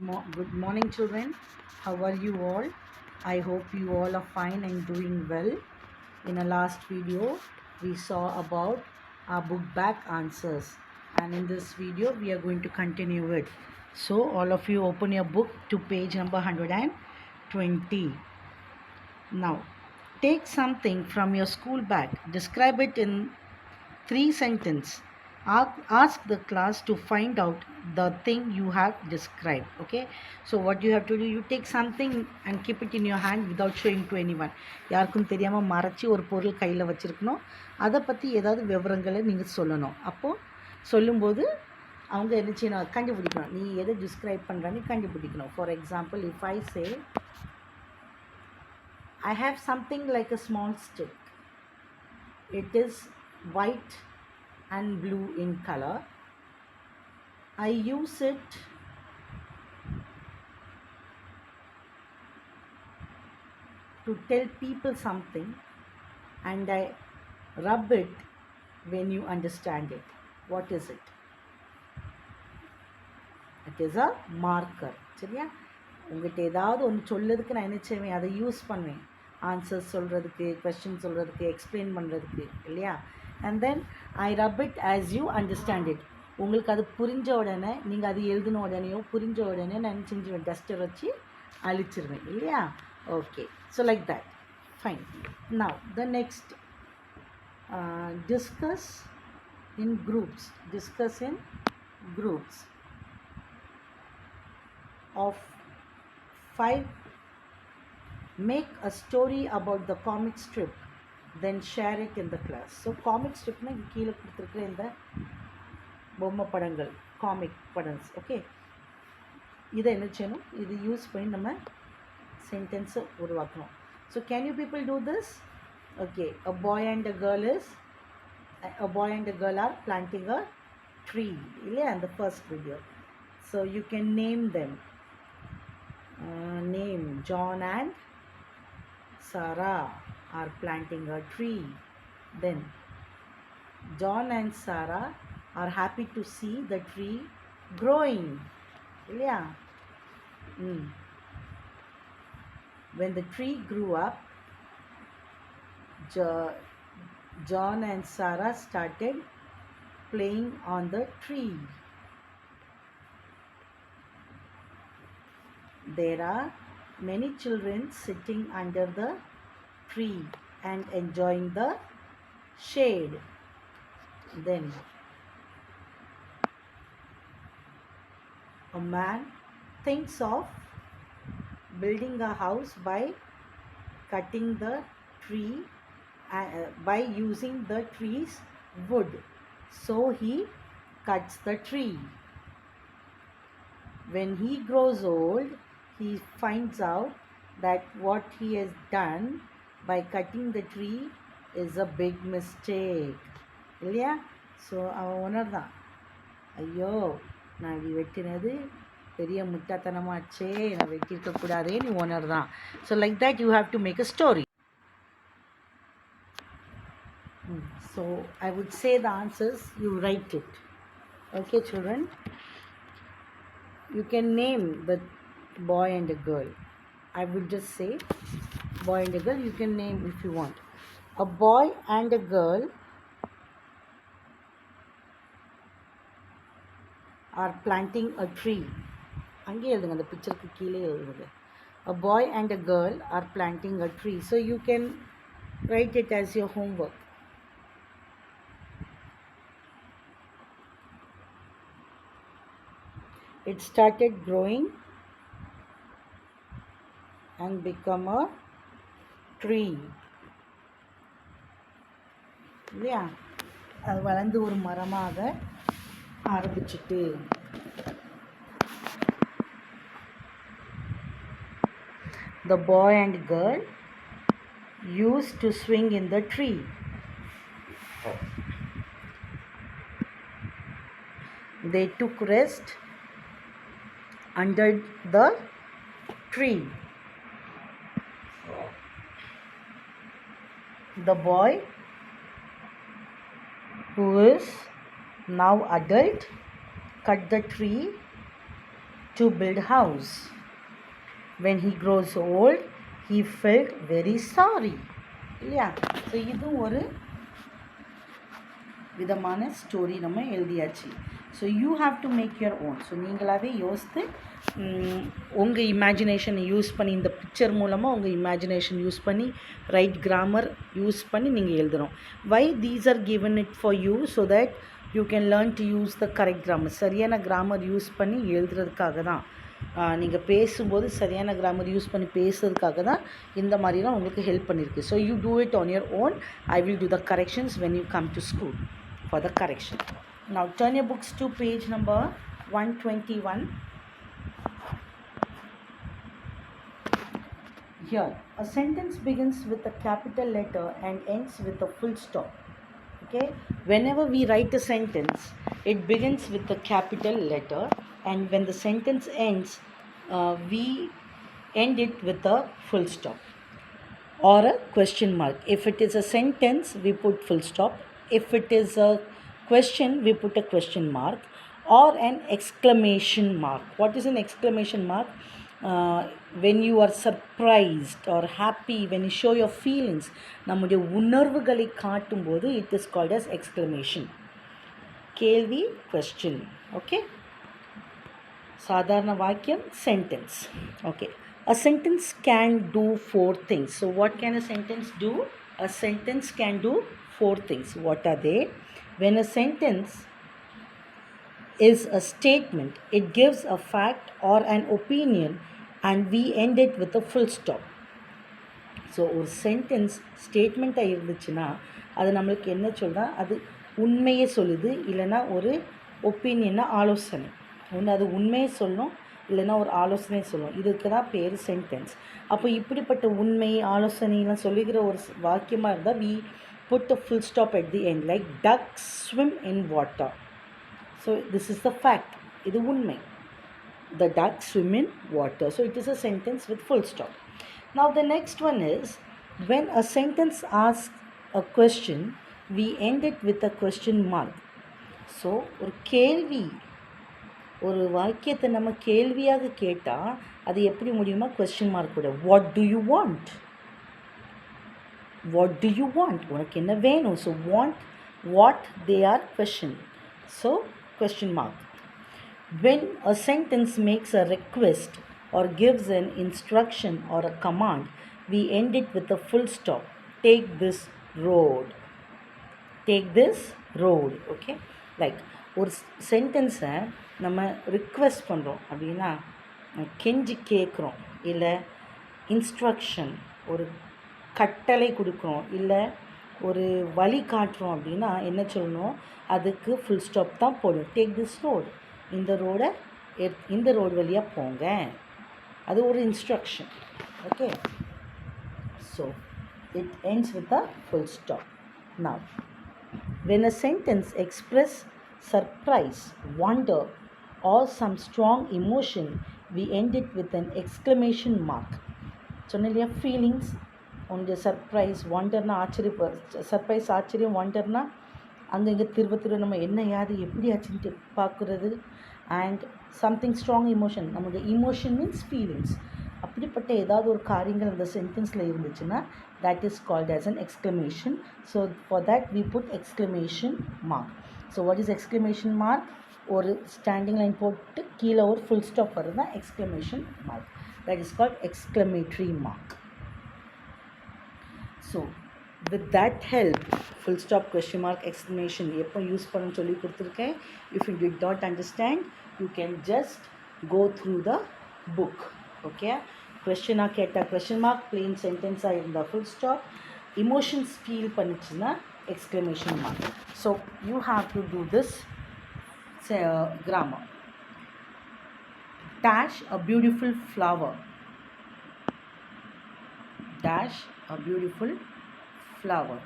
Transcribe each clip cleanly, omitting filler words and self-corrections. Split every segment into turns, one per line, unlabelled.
Good morning, children. How are you all? I hope you all are fine and doing well. In our last video, we saw about our book back answers, and in this video, we are going to continue it. So, all of you open your book to page number 120. Now, take something from your school bag, describe it in 3 sentences. Ask the class to find out the thing you have described. Okay, so what you have to do, you take something and keep it in your hand without showing to anyone. யாருக்கும் தெரியாமல் மறைச்சி ஒரு பொருள் கையில் வச்சுருக்கணும். அதை பற்றி ஏதாவது விவரங்களை நீங்கள் சொல்லணும். அப்போது சொல்லும்போது அவங்க என்ன செய்யணும், கண்டுபிடிக்கணும். நீ எதை டிஸ்கிரைப் பண்ணுறான்னு கண்டுபிடிக்கணும். For example, if I say I have something like a small stick. It is white and blue in color. I use it to tell people something, and I rub it when you understand it. What is it? It is a marker. சரியா? உங்கள்கிட்ட ஏதாவது ஒன்று சொல்லதுக்கு நான் என்ன செய்வேன், அதை use பண்ணுவேன். Answers சொல்கிறதுக்கு, கொஸ்டின் சொல்கிறதுக்கு, எக்ஸ்பிளைன் பண்ணுறதுக்கு, இல்லையா? And then I rub it as you understand it. உங்களுக்கு அது புரிஞ்ச உடனே, நீங்கள் அது எழுதின உடனேயோ புரிஞ்ச உடனே நான் செஞ்சுவேன், டஸ்டர் வச்சு அழிச்சிருவேன், இல்லையா? Okay, so like that. Fine. Now the next, discuss in groups. Discuss in groups of 5. Make a story about the comic strip, then share it in the class. So comic strip na கீழே கொடுத்துருக்குற இந்த பொம்மை படங்கள், comic படம்ஸ். Okay, இதை என்ன செய்யணும், இது use பண்ணி நம்ம சென்டென்ஸை உருவாக்கணும். So can you people do this? Okay, a boy and a girl are planting a tree, இல்லையா? in the first video. So you can name them. Name John and Sarah are planting a tree. Then John and Sarah are happy to see the tree growing. Yeah. When the tree grew up, John and Sarah started playing on the tree. There are many children sitting under the tree and enjoying the shade. Then a man thinks of building a house by cutting the tree, by using the tree's wood. So he cuts the tree. When he grows old, he finds out that what he has done by cutting the tree is a big mistake. இல்லையா? So அவன் உணர்தான், ஐயோ நான் இப்படி வெட்டினது பெரிய முட்டாத்தனமாச்சே, நான் வெட்டியிருக்கக்கூடாதே, நீ உணர்தான். So like that you have to make a story. So I would say the answers, you write it. Okay children, you can name the boy and a girl. I would just say boy and a girl. You can name if you want. A boy and a girl are planting a tree. அங்கே எழுதுங்க, அந்த பிக்சருக்கு கீழே எழுதுங்க. A boy and a girl are planting a tree. So you can write it as your homework. It started growing and become a tree. இல்லையா? அது வளர்ந்து ஒரு மரமாக ஆரம்பிச்சுட்டு. The boy and girl used to swing in the tree. They took rest under the tree. The boy, who is now adult, cut the tree to build house. When he grows old, he felt very sorry. இல்லையா? So இதுவும் ஒரு விதமான story நம்ம எழுதியாச்சு. So you have to make your own. So நீங்களாகவே யோசித்து உங்கள் இமேஜினேஷனை use பண்ணி, இந்த பிக்சர் மூலமாக உங்கள் இமேஜினேஷன் யூஸ் பண்ணி, ரைட் கிராமர் யூஸ் பண்ணி நீங்கள் எழுதணும். Why these are given it for you so that you can learn to use the correct grammar. சரியான கிராமர் யூஸ் பண்ணி எழுதுறதுக்காக தான், நீங்கள் பேசும்போது சரியான கிராமர் யூஸ் பண்ணி பேசுறதுக்காக தான் இந்த மாதிரிலாம் உங்களுக்கு ஹெல்ப் பண்ணியிருக்கு. So you do it on your own. I will do the corrections when you come to school for the correction. Now turn your books to page number 121. Here, a sentence begins with a capital letter and ends with a full stop. Okay, whenever we write a sentence, it begins with a capital letter, and when the sentence ends, we end it with a full stop or a question mark. If it is a sentence, we put full stop. If it is a question, we put a question mark or an exclamation mark. What is an exclamation mark? When you are surprised or happy, when you show your feelings, நம்முடைய உணர்வுகளை காட்டும்போது it is called as exclamation. கேள்வி, question. Okay, சாதாரண வாக்கியம் sentence. Okay, a sentence can do 4 things. So what can a sentence do? A sentence can do 4 things. What are they? When a sentence is a statement, it gives a fact or an opinion and we end it with a full stop. So ஒரு sentence ஸ்டேட்மெண்ட்டாக இருந்துச்சுன்னா அது நம்மளுக்கு என்ன சொல்கிறா, அது உண்மையே சொல்லுது, இல்லைன்னா ஒரு ஒப்பீனியன்னா ஆலோசனை. ஒன்று அது உண்மையை சொல்லணும், இல்லைன்னா ஒரு ஆலோசனை சொல்லணும். இதுக்கு தான் பேர் சென்டென்ஸ். அப்போ இப்படிப்பட்ட உண்மை ஆலோசனைலாம் சொல்லுகிற ஒரு வாக்கியமாக இருந்தால் we put a full stop at the end, like ducks swim in water. So this is the fact. இது உண்மை. The ducks swim in water. So it is a sentence with full stop. Now the next one is, when a sentence asks a question, we end it with a question mark. So ஒரு கேள்வி, ஒரு வாக்கியத்தை நம்ம கேள்வியாக கேட்டால் அது எப்படி முடியுமா? question mark கூட. What do you want? What do you want? உனக்கு என்ன வேணும்? So want, what, they are question. So question mark. When a sentence makes a request or gives an instruction or a command, we end it with a full stop. Take this road. Take this road. Okay, like ஒரு சென்டென்ஸை நம்ம request பண்ணுறோம் அப்படின்னா, கெஞ்சி கேட்குறோம், இல்லை instruction ஒரு கட்டளை கொடுக்குறோம், இல்லை ஒரு வழி காட்டுறோம் அப்படின்னா என்ன சொல்லணும்? அதுக்கு ஃபுல் ஸ்டாப் தான் போடும். டேக் திஸ் ரோடு, இந்த ரோடு வழியாக போங்க, அது ஒரு instruction. Okay, so it ends with a full stop. Now, when a sentence expresses surprise, wonder or some strong emotion, we end it with an exclamation mark. சொன்ன இல்லையா, feelings, உங்களுடைய surprise, வண்டர்னா surprise, ஆச்சரியம், வண்டர்னா அங்கங்கே திரும்ப நம்ம என்ன யாது எப்படி ஆச்சுன்ட்டு பார்க்குறது. அண்ட் சம்திங் ஸ்ட்ராங் இமோஷன், நம்மளுடைய இமோஷன் மீன்ஸ் ஃபீலிங்ஸ். அப்படிப்பட்ட ஏதாவது ஒரு காரியங்கள் அந்த சென்டென்ஸில் இருந்துச்சுன்னா that is called as an exclamation. So for that we put exclamation mark. So what is exclamation mark? ஒரு ஸ்டாண்டிங் லைன் போட்டு கீழே ஒரு ஃபுல் ஸ்டாப் வருது தான் exclamation mark. That is called exclamatory mark. So with that help, full stop, question mark, exclamation எப்போ use பண்ணணும்னு சொல்லி கொடுத்துருக்கேன். If you did not understand, you can just go through the book. Okay, கொஸ்டினாக கேட்டால் question mark, plain சென்டென்ஸாக இருந்தால் full stop, emotions feel பண்ணிச்சுன்னா exclamation mark. So you have to do this grammar. Dash a beautiful flower. Dash a beautiful flower.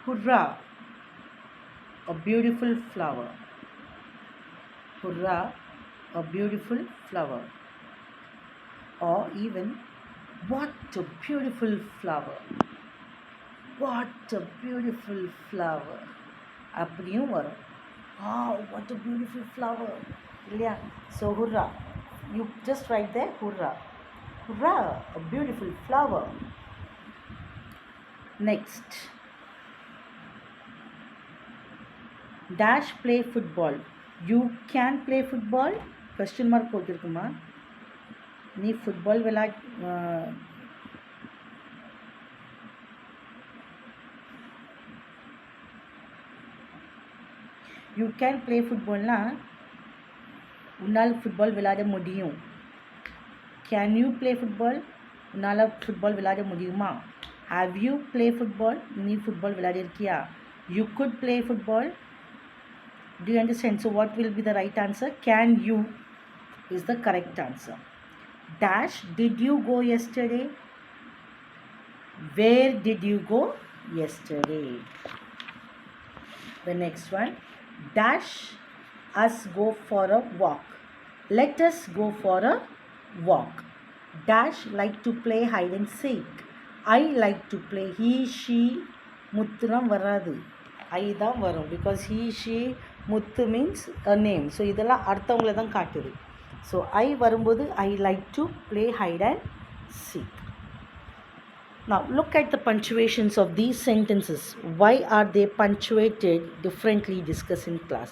Hurrah, a beautiful flower. Hurrah, a beautiful flower. Or even, what a beautiful flower. What a beautiful flower. அப்படியும் வரும். Wow, what a beautiful flower. இல்லையா? So hurrah. You just write there hurrah. Hurrah, a beautiful flower. Next. Dash play football. You can play football? Question mark போட்டிருக்குமா? நீ football you can play ஃபுட்பால்னா உன்னால் football விளையாட முடியும். Can you play football? உன்னால் football விளையாட முடியுமா? Have you play football? நீ ஃபுட்பால் விளையாடிருக்கியா? You could play football? Do you understand? So what will be the right answer? Can you is the correct answer. Dash, did you go yesterday? Where did you go yesterday? The next one. Dash, us go for a walk. Let us go for a walk. Dash like to play hide and seek. I like to play. He, she, முத்துலாம் வராது. I தான் வரும். Because he, she, Muthu means a name. So இதெல்லாம் அடுத்தவங்கள தான் காட்டுது. So I வரும்போது I like to play hide and seek. Now look at the punctuations of these sentences. Why are they punctuated differently? Discuss in class.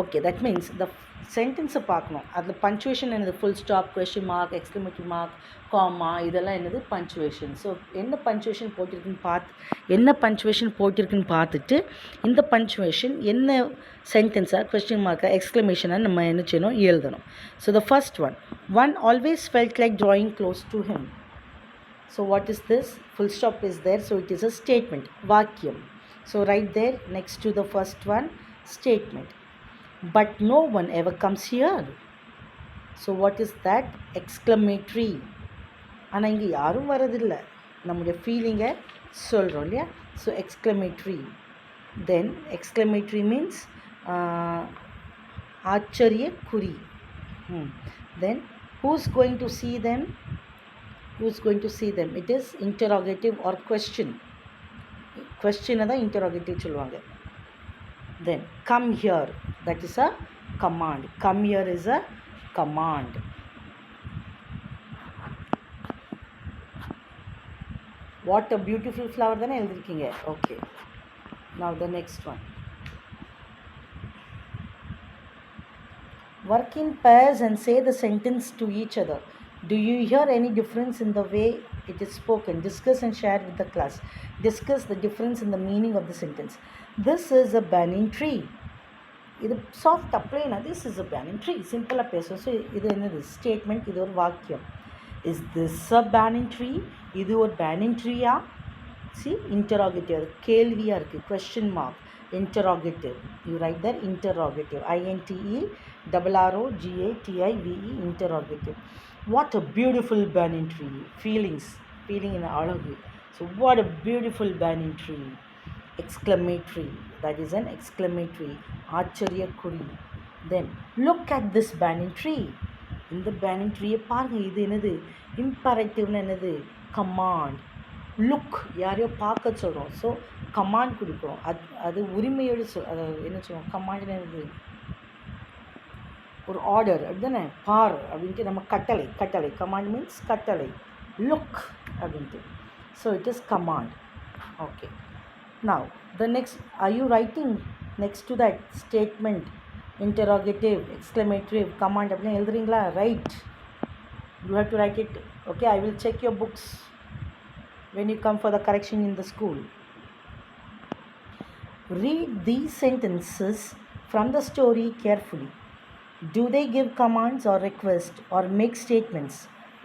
Okay, that means the sentence பார்க்கணும். அதில் punctuation என்னது? full stop, question mark, exclamatory mark, comma, இதெல்லாம் என்னது? punctuation. So என்ன punctuation போட்டிருக்குன்னு பார்த்துட்டு இந்த punctuation என்ன சென்டென்ஸாக, question mark, exclamationாக நம்ம என்ன செய்யணும்? எழுதணும். So the first one always felt like drawing close to him. So what is this? Full stop is there, so it is a statement, vakyam. So right there next to the first one, statement. But no one ever comes here. So what is that? Exclamatory. ஆனால் இங்கே யாரும் வரதில்லை, நம்முடைய ஃபீலிங்கை சொல்கிறோம் இல்லையா? So exclamatory. Then exclamatory means ஆச்சரிய குறி. Then who's going to see them? Who's going to see them? It is interrogative or question. Question தான் interrogative சொல்லுவாங்க. Then come here, that is a command. Come here is a command. What a beautiful flower தானே எழுதிருக்கீங்க. Okay, now the next one. Work in pairs and say the sentence to each other. Do you hear any difference in the way it is spoken? Discuss and share with the class. Discuss the difference in the meaning of the sentence. This is a banyan tree. இது soft அப்ளைனா this is a banyan tree. சிம்பிளாக பேசும். So இது என்னது? Statement. இது ஒரு வாக்கியம். Is this a banyan tree? இது ஒரு banyan tree-யா? See, interrogative. கேள்வியாக இருக்குது. Question mark. Interrogative. You write there interrogative. INTERROGATIVE. Interrogative. What a beautiful banyan tree. Feeling in alagu. So what a beautiful banyan tree. Exclamatory. That is an exclamatory. Acharya kuri. Then look at this banyan tree. In the banyan tree பாருங்க. இது என்னது? imperative என்னது? command. look, யாரையோ பார்க்க சொல்கிறோம். So command கொடுக்குறோம். அது உரிமையோடு என்ன சொல்லுவோம்? கமாண்ட் என்னது? ஒரு ஆர்டர் அப்படிதானே? பார் அப்படின்ட்டு நம்ம கட்டளை. கமாண்ட் மீன்ஸ் கட்டளை. லுக் அப்படின்ட்டு. So it is command. Okay, now the next, are you writing next to that statement interrogative, exclamative, command அப்படின்னு எழுதுறீங்களா? Right. You have to write it. Okay, I will check your books when you come for the correction in the school. Read these sentences from the story carefully. Do they give commands or request or make statements?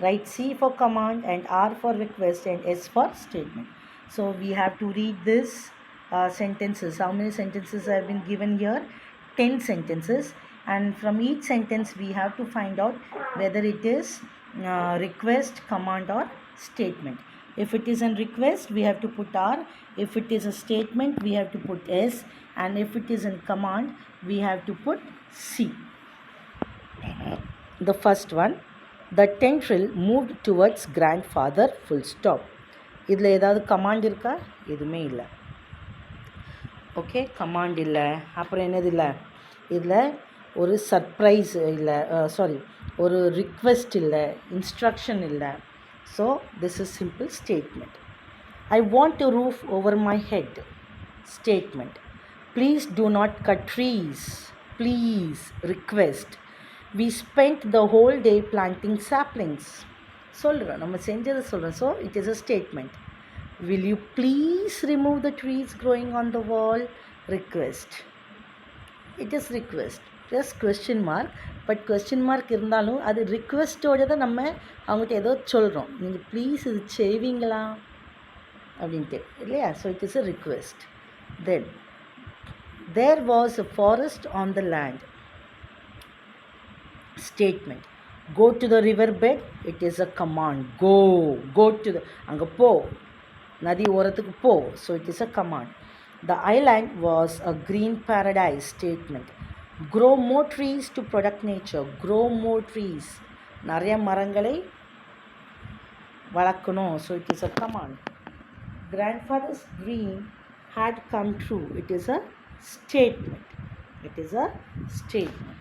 Write C for command and R for request and S for statement. So we have to read this sentences. How many sentences have been given here? 10 sentences, and from each sentence we have to find out whether it is request, command or statement. If it is a request, we have to put R. If it is a statement, we have to put S. And if it is a command, we have to put C. The first one, the tendril moved towards grandfather, full stop. இதில் ஏதாவது command இருக்கா? எதுவுமே இல்லை. Okay, command இல்லை, அப்புறம் என்னது இல்லை, இதில் ஒரு சர்ப்ரைஸ் இல்லை, சாரி, ஒரு ரிக்வெஸ்ட் இல்லை, இன்ஸ்ட்ரக்ஷன் இல்லை. So this is simple statement. I want a roof over my head. Statement. Please do not cut trees. Please. Request. We spent the whole day planting saplings. சொல்கிறோம், நம்ம செஞ்சதை சொல்கிறோம். So it is a statement. Will you please remove the trees growing on the wall? Request. It is request. Just question mark. But question mark இருந்தாலும் அது ரிக்வெஸ்ட்டோடு தான் நம்ம அவங்ககிட்ட ஏதோ சொல்கிறோம், நீங்கள் ப்ளீஸ் இது செய்வீங்களா அப்படின்ட்டு இல்லையா. So it is a request. Then there was a forest on the land. Statement. Go to the river bed. It is a command. Go to the, அங்கே போ, நதி ஓரத்துக்கு போ. So it is a command. The island was a green paradise. Statement. Grow more trees to protect nature. Grow more trees. நிறைய மரங்களை வளர்க்கணும். So it is a command. Grandfather's dream had come true. It is a statement. It is a statement.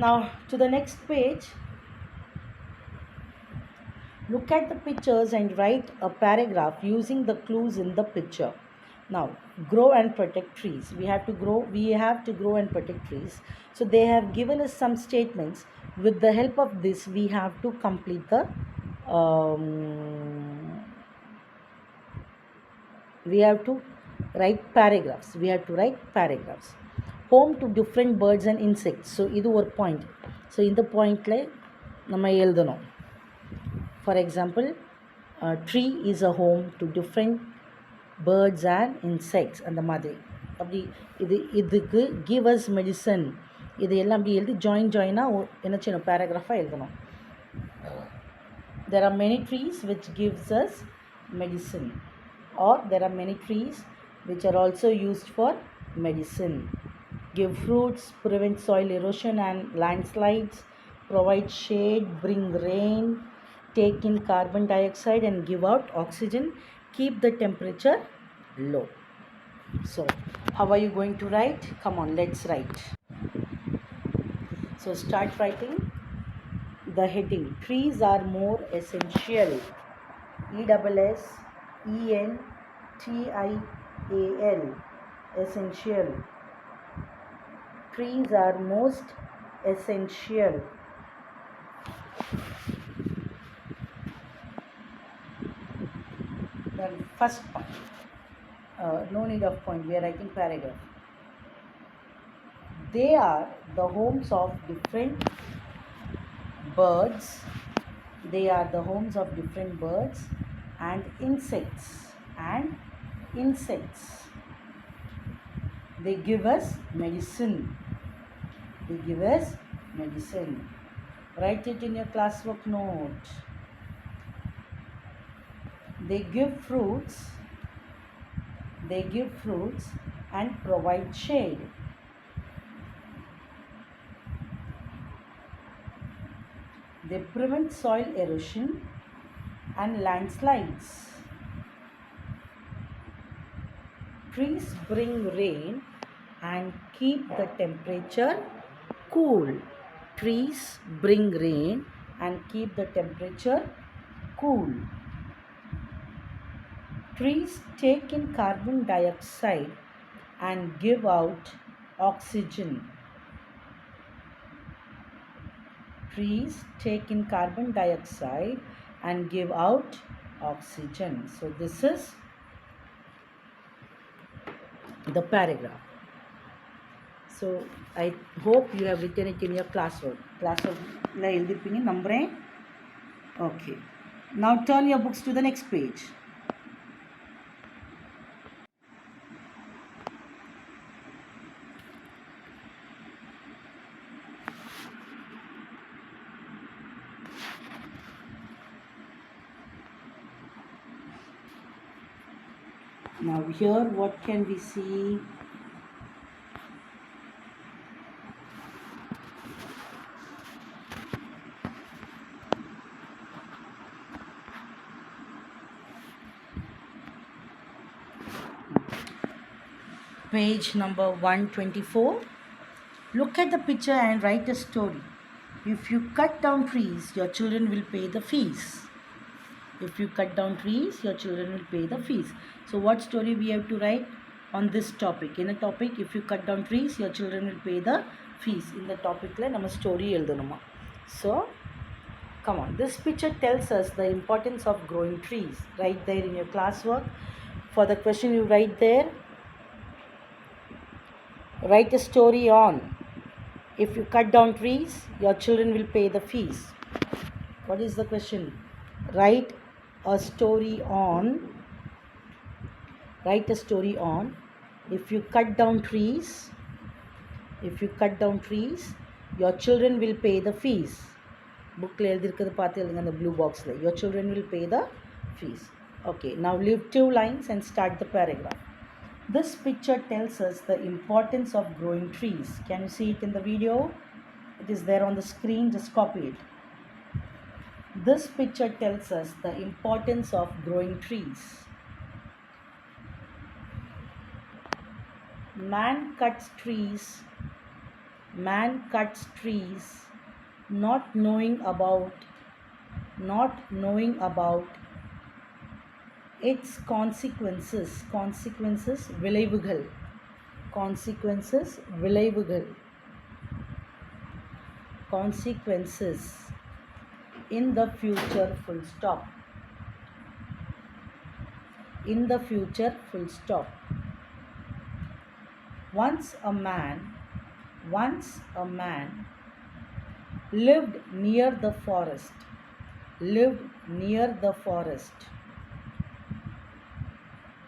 Now to the next page. Look at the pictures and write a paragraph using the clues in the picture. Now, grow and protect trees. We have to grow and protect trees. So they have given us some statements. With the help of this, we have to complete the we have to write paragraphs. Home to different birds and insects. So இது ஒரு point. So இந்த pointல நம்ம எழுதணும். For example, tree is a home to different birds and insects. அந்த மாதிரி அப்படி இதுக்கு give us medicine, இது எல்லாம் அப்படி எழுதி ஜாயினாக என்ன செய்யணும், பேராகிராஃபாக எழுதணும். There are many trees which gives us medicine, or there are many trees which are also used for medicine. Give fruits, prevent soil erosion and landslides, provide shade, bring rain, take in carbon dioxide and give out oxygen, keep the temperature low. So how are you going to write? Come on, let's write. So start writing the heading. Trees are more essential. ESSENTIAL. Essential. Trees are most essential. Then first point. No need of point. We are writing paragraph. They are the homes of different birds. They are the homes of different birds and insects. They give us medicine. Write it in your classwork note. They give fruits and provide shade. They prevent soil erosion and landslides. Trees bring rain and keep the temperature cool. Trees bring rain and keep the temperature cool. Trees take in carbon dioxide and give out oxygen. Trees take in carbon dioxide and give out oxygen. So this is the paragraph. So I hope you have written it in your classwork. La எழுதிருப்பீங்க நம்புறேன். Okay. Now turn your books to the next page. Now here what can we see? Page number 124. Look at the picture and write a story. If you cut down trees, your children will pay the fees. If you cut down trees, your children will pay the fees. So what story we have to write on this topic? In a topic, if you cut down trees, your children will pay the fees. In the topic, nama story எழுதணுமா. So, come on. This picture tells us the importance of growing trees. Right there in your classwork. For the question you write there, write a story on. If you cut down trees, your children will pay the fees. What is the question? Write a story on. Write a story on. If you cut down trees, your children will pay the fees. Book la எழுதிருக்கிறது பார்த்து எழுதுங்க அந்த blue box la. Your children will pay the fees. Okay, now leave 2 lines and start the paragraph. This picture tells us the importance of growing trees. Can you see it in the video? It is there on the screen, just copy it. This picture tells us the importance of growing trees. Man cuts trees not knowing about its consequences விளைவுகள் consequences in the future full stop once a man lived near the forest.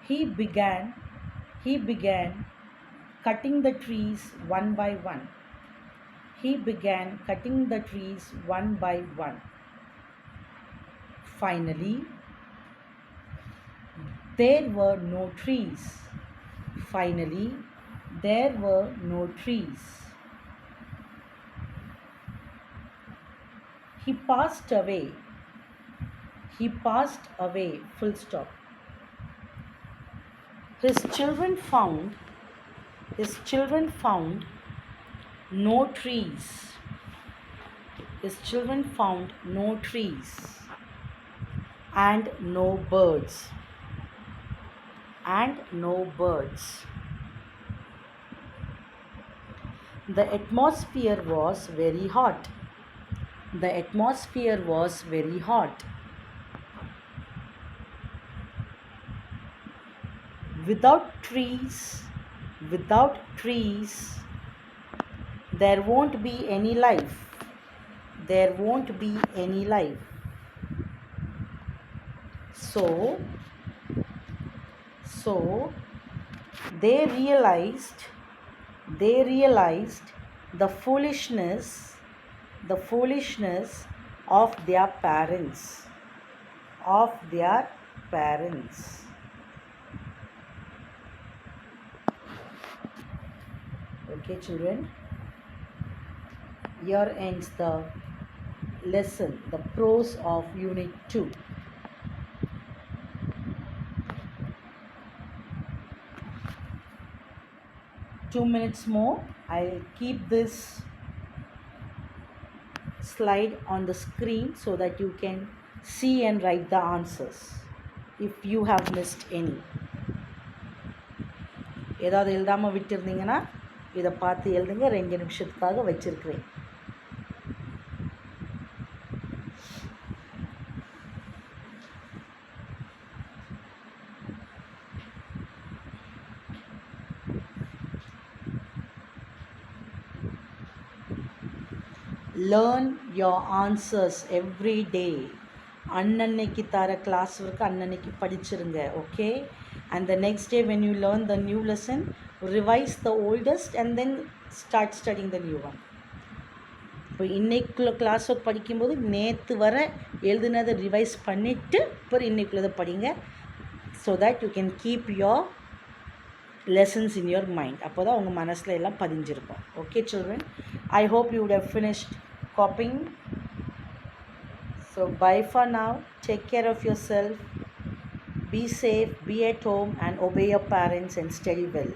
He began cutting the trees one by one. Finally, there were no trees. He passed away, full stop. His children found no trees. And no birds. The atmosphere was very hot. Without trees, there won't be any life. So they realized the foolishness of their parents. Okay, children, here ends the lesson, the prose of unit 2. Two minutes more. I'll keep this slide on the screen so that you can see and write the answers if you have missed any. ஏதாவது எழுதாமல் விட்டுருந்தீங்கன்னா இதை பார்த்து எழுதுங்க. 2 நிமிஷத்துக்காக வச்சிருக்கிறேன். Learn your answers every day. அன்னன்னைக்கு தர class work அன்னன்னைக்கு படிச்சிருங்க. Okay, and the next day when you learn the new lesson, revise the oldest and then start studying the new one. இப்போ இன்னைக்குள்ள கிளாஸ் ஒர்க் படிக்கும்போது நேற்று வர எழுதுனதை ரிவைஸ் பண்ணிவிட்டு அப்புறம் இன்னைக்குள்ளதை படிங்க. so that you can keep your lessons in your mind. அப்போ தான் உங்கள் மனசில் எல்லாம் பதிஞ்சிருக்கும். Okay, children, I hope you would have finished copying. So bye for now. Take care of yourself. Be safe, be at home and obey your parents and study well.